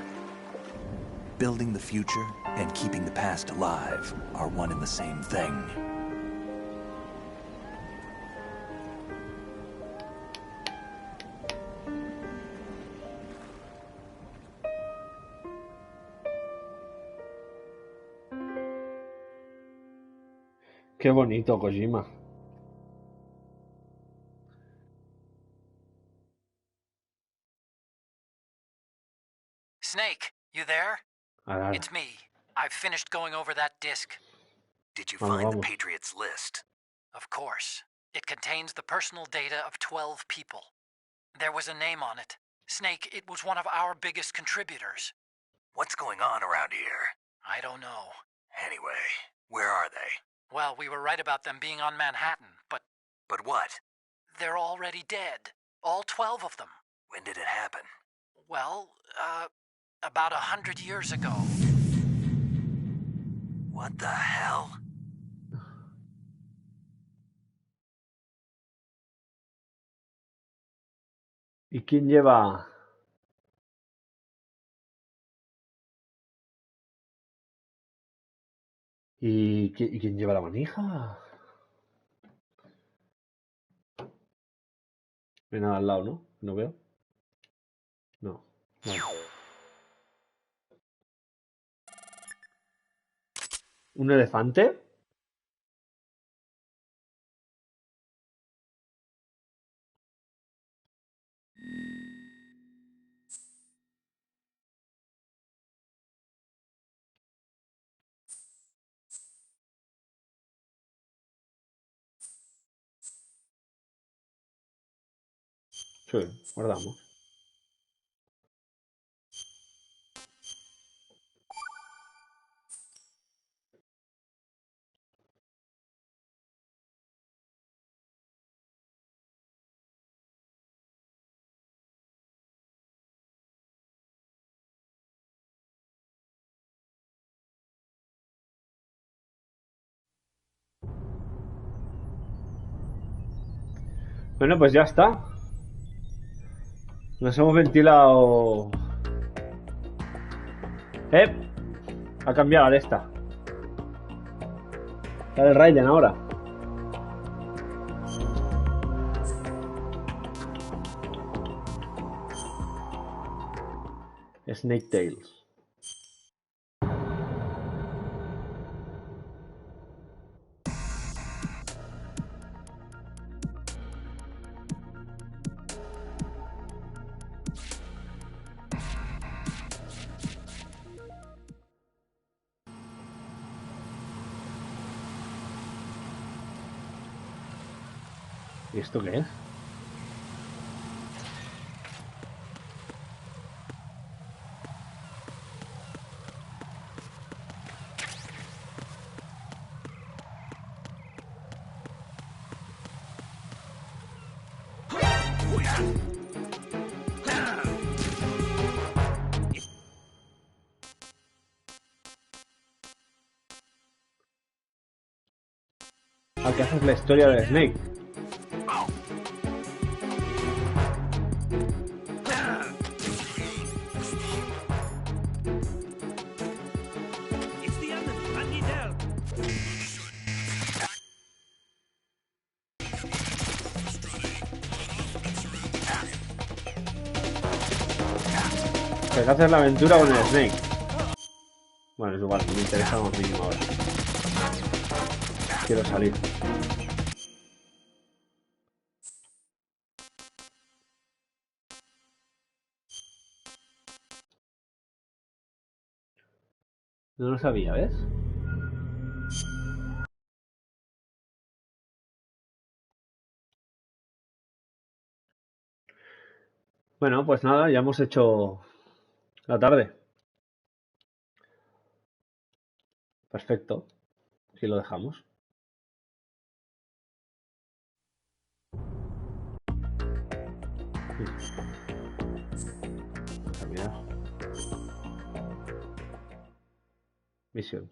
[SPEAKER 15] Building the future and keeping the past alive are one and the same thing.
[SPEAKER 1] Qué bonito, Kojima.
[SPEAKER 17] Snake, you there?
[SPEAKER 1] Ahora.
[SPEAKER 17] It's me. I've finished going over that disc.
[SPEAKER 15] Did you
[SPEAKER 1] Vamos,
[SPEAKER 15] find the
[SPEAKER 1] vamos.
[SPEAKER 15] Patriots list?
[SPEAKER 17] Of course. It contains the personal data of 12 people. There was a name on it. Snake, it was one of our biggest contributors.
[SPEAKER 15] What's going on around here?
[SPEAKER 17] I don't know.
[SPEAKER 15] Anyway, where are they?
[SPEAKER 17] Well, we were right about them being on Manhattan, but
[SPEAKER 15] But what?
[SPEAKER 17] they're already dead. All 12 of them.
[SPEAKER 15] When did it happen?
[SPEAKER 17] Well, about 100 years ago.
[SPEAKER 15] What the hell?
[SPEAKER 1] ¿Y quién lleva...? ¿Y quién lleva la manija? No hay nada al lado, ¿no? ¿No veo? No. Vale. ¿Un elefante? Sí, guardamos. Bueno, pues ya está. Nos hemos ventilado... Ha cambiado la de esta. La del Raiden ahora. Snake Tails. ¿Y esto qué es? Ah, que haces la historia de Snake. Que haces la aventura con el Snake. Bueno, es igual, me interesa lo más mínimo ahora. Quiero salir. No lo sabía, ¿ves? Bueno, pues nada, ya hemos hecho la tarde. Perfecto. Aquí lo dejamos. Mira. Misión.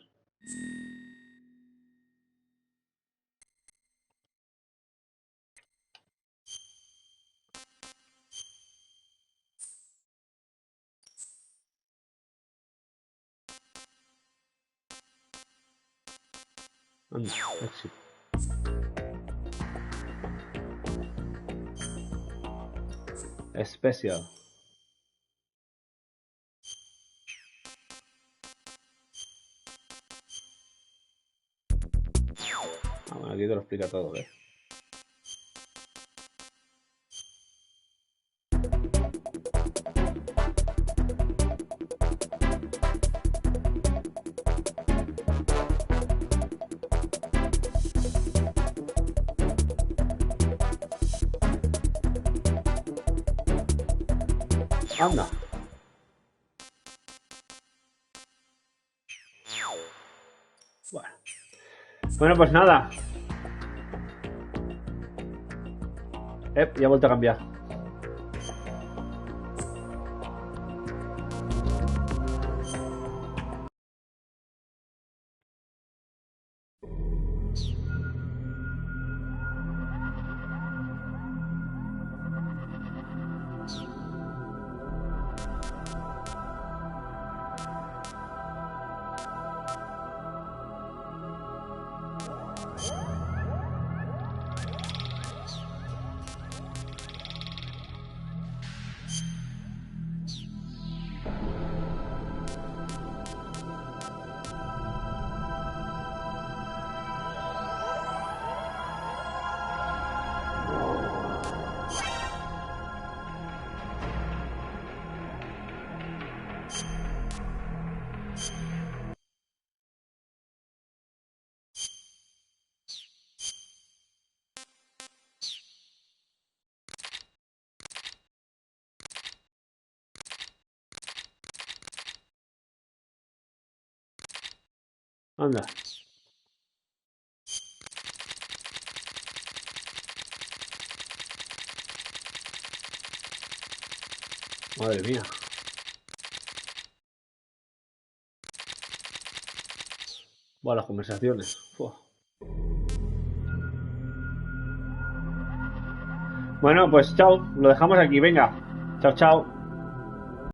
[SPEAKER 1] Anda, éxito. Especial. Ah, bueno, aquí te lo explica todo, ¿ves? Anda. Bueno, pues nada. Ya he vuelto a cambiar. Anda. Madre mía. Buah, las conversaciones. Uf. Bueno, pues chao. Lo dejamos aquí. Venga. Chao, chao.